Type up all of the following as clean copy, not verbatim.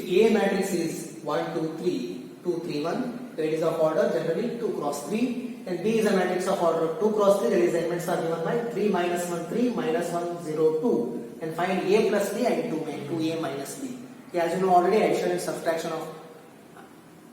A matrix is 1, 2, 3, 2, 3, 1, that is of order generally 2 cross 3, and B is a matrix of order 2 cross 3, that is elements are given by 3 minus 1 3 minus 1 0 2, and find A plus B and 2A minus B. Okay, as you know already, addition and subtraction of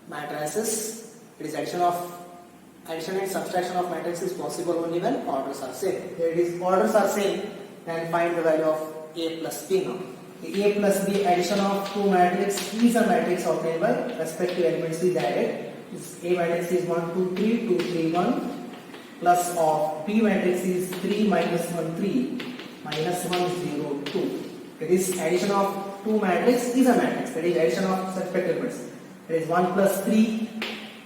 matrices, it is addition and subtraction of matrices is possible only when orders are same. Here it is orders are same, then find the value of A plus B now. The A plus B addition of two matrix is a matrix obtained by respective elements is added. This A matrix is 1 2 3 2 3 1 plus of B matrix is 3 minus 1 3 minus 1 0 2. This addition of two matrix is a matrix, that is addition of respective elements. That is 1 plus 3,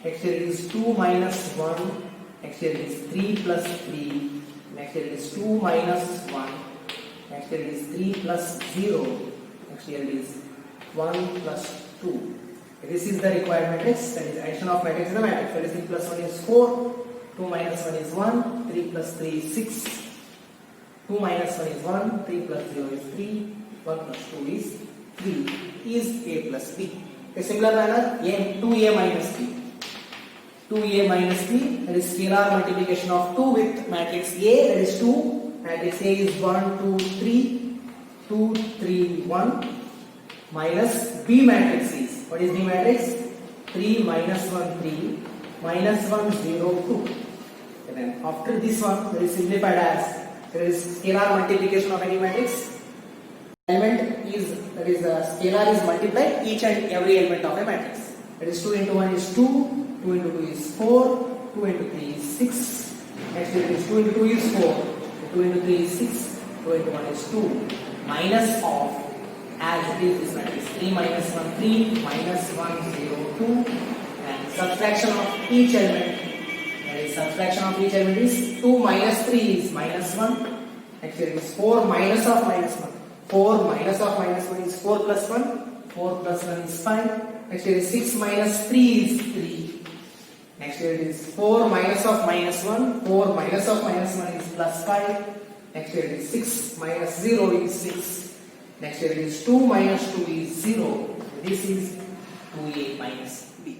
next here it is 2 minus 1, next here it is 3 plus 3, next here it is 2 minus 1, next here it is 3 plus 0, next here it is 1 plus 2. This is the required matrix, that is addition of matrix is a matrix. That is 3 plus 1 is 4, 2 minus 1 is 1, 3 plus 3 is 6, 2 minus 1 is 1, 3 plus 0 is 3, 1 plus 2 is 3, is A plus B. A similar manner, 2A minus B. 2A minus B, that is scalar multiplication of 2 with matrix A, that is 2. Matrix A is 1, 2, 3, 2, 3, 1, minus B matrix is, what is B matrix? 3 minus 1, 3, minus 1, 0, 2. And then after this one, that is simplified as, there is scalar multiplication of any matrix. Element is, that is scalar is multiplied each and every element of a matrix. That is 2 into 1 is 2, 2 into 2 is 4, 2 into 3 is 6, next it is 2 into 2 is 4, 2 into 3 is 6, 2 into 1 is 2, minus of, as it is this matrix, 3 minus 1 3, minus 1 0 2, and subtraction of each element, that is subtraction of each element is 2 minus 3 is minus 1, next here it is 4 minus of minus 1. 4 minus of minus 1 is 4 plus 1, 4 plus 1 is 5, next here is 6 minus 3 is 3, next here it is 4 minus of minus 1, 4 minus of minus 1 is plus 5, next here it is 6 minus 0 is 6, next here it is 2 minus 2 is 0, this is 2A minus B.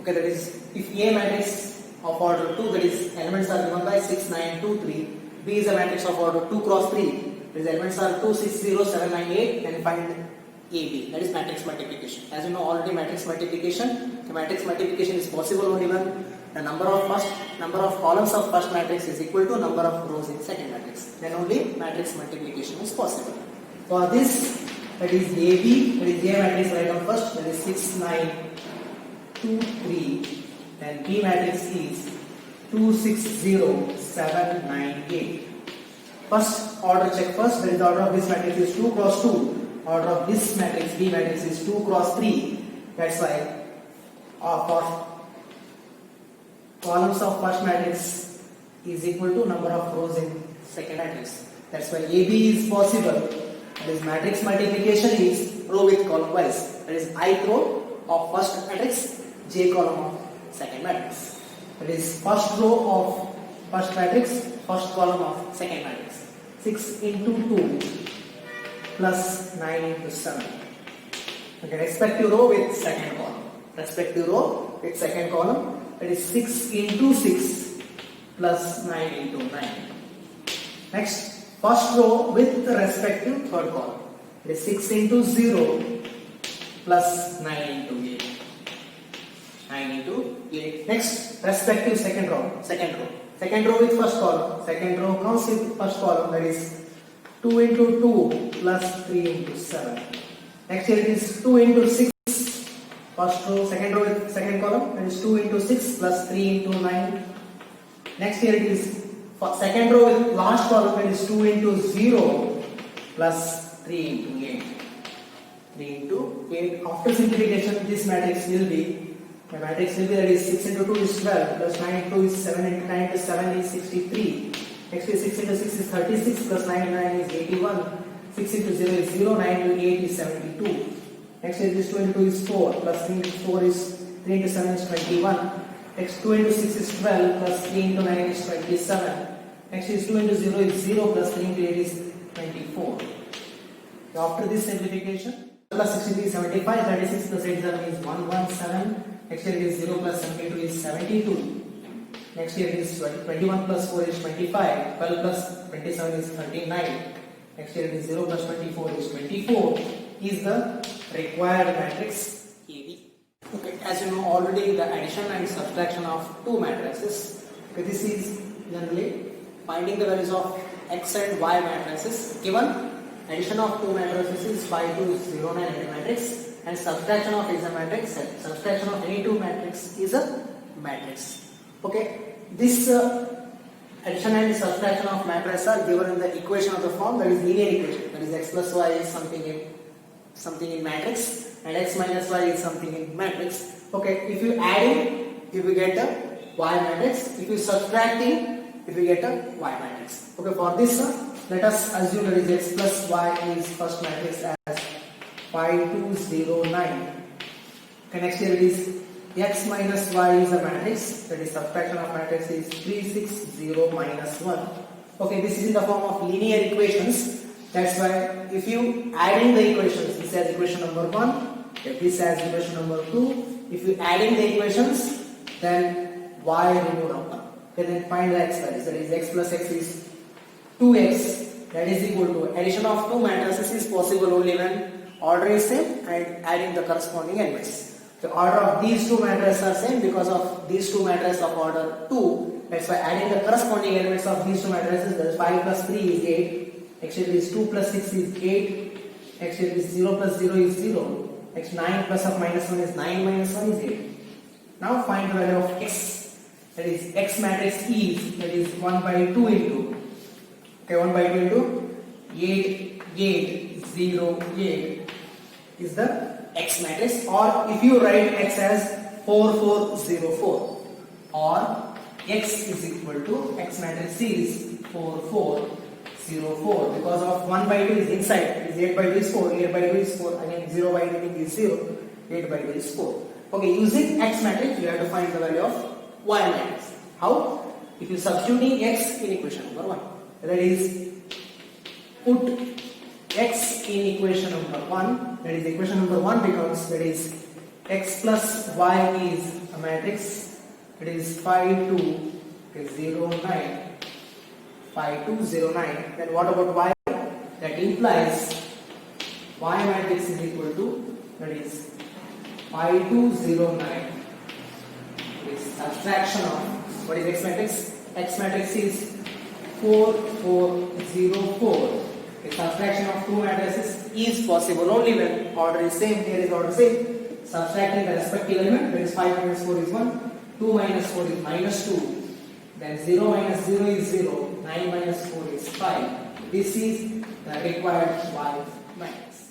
Okay, that is if A matrix of order 2, that is elements are given by 6, 9, 2, 3, B is a matrix of order 2 cross 3, these elements are 2, 6, 0, 7, 9, 8, and find AB, that is matrix multiplication. As you know already, matrix multiplication, the matrix multiplication is possible only when the number of columns of first matrix is equal to number of rows in second matrix. Then only matrix multiplication is possible. For this, that is AB, that is A matrix right on first, that is 6, 9, 2, 3, then B matrix is 2, 6, 0, 7, 9, 8. First order check first, that is the order of this matrix is 2 cross 2. Order of this matrix, B matrix is 2 cross 3. That's why for columns of first matrix is equal to number of rows in second matrix. That's why AB is possible. That is matrix multiplication is row with column wise. That is ith row of first matrix, j column of second matrix. That is first row of first matrix, first column of second matrix. 6 into 2 plus 9 into 7. Okay, respective row with second column. Respective row with second column, that is 6 into 6 plus 9 into 9. Next, first row with the respective third column. It is 6 into 0 plus 9 into 8. 9 into 8. Next, respective second row. Second row with first column. Second row comes with first column, that is 2 into 2 plus 3 into 7. Next here it is 2 into 6. First row, second row with second column, that is 2 into 6 plus 3 into 9. Next here it is second row with last column, that is 2 into 0 plus 3 into 8. 3 into 8. After simplification, this matrix will be, the matrix will be, that is 6 into 2 is 12 plus 9 into 2 is 7 into 9 into 7 is 63. Next is 6 into 6 is 36 plus 9 into 9 is 81. 6 into 0 is 0, 9 into 8 is 72. Next is 2 into 2 is 4 plus 3 into 4 is 3 into 7 is 21. Next 2 into 6 is 12 plus 3 into 9 is 27. Next is 2 into 0 is 0 plus 3 into 8 is 24. After this simplification, plus 63 is 75, 36 plus 87 is 117. Next here it is 0 plus 72 is 72. Next here it is 21 plus 4 is 25. 12 plus 27 is 39. Next here it is 0 plus 24 is 24. Is the required matrix AB. Okay, as you know already, the addition and subtraction of two matrices. Okay, this is generally finding the values of x and y matrices. Given addition of two matrices is 5 to 0, 9 in a matrix, and subtraction of is a matrix. Subtraction of any two matrix is a matrix. Okay, this addition and subtraction of matrices are given in the equation of the form, that is linear equation. That is x plus y is something in matrix, and x minus y is something in matrix. Okay, if you adding, if you get a y matrix. If you subtracting, if you get a y matrix. Okay, for this let us assume that is x plus y is first matrix as 5 2 0 9. Okay, next here it is x minus y is a matrix, that is subtraction of matrix is 3 6 0 minus 1. Okay, this is in the form of linear equations. That's why if you adding the equations, this as equation number 1, this as equation number 2. If you adding the equations, then y remove out. Okay, then find the x values. That is x plus x is 2x. That is equal to addition of two matrices is possible only when order is same and adding the corresponding elements. The order of these two matrices are same because of these two matrices of order 2. That's why adding the corresponding elements of these two matrices, that is 5 plus 3 is 8. Next it is 2 plus 6 is 8. Next it is 0 plus 0 is 0. Next 9 plus of minus 1 is 9 minus 1 is 8. Now find the value of x. That is x matrix is, that is 1 by 2 into. Okay, 1 by 2 into 8 8 0 8 is the x matrix, or if you write x as 4 4 0 4, or x is equal to x matrix is 4 4 0 4, because of 1 by 2 is inside, is 8 by 2 is 4, 8 by 2 is 4, again 0 by 2 is 0, 8 by 2 is 4. Okay, using x matrix you have to find the value of y matrix. How? If you substituting x in equation number 1, that is put x in equation number 1, that is equation number 1 becomes, that is x plus y is a matrix, it is 5 2 0 9, 5 2 0 9. Then what about y? That implies y matrix is equal to, that is 5 2 0 9. It is subtraction of, what is x matrix? X matrix is 4 4 0 4. The subtraction of two matrices is possible only when order is same. Here is order same. Subtracting the respective element, that is 5 minus 4 is 1, 2 minus 4 is minus 2, then 0 minus 0 is 0, 9 minus 4 is 5. This is the required y matrix.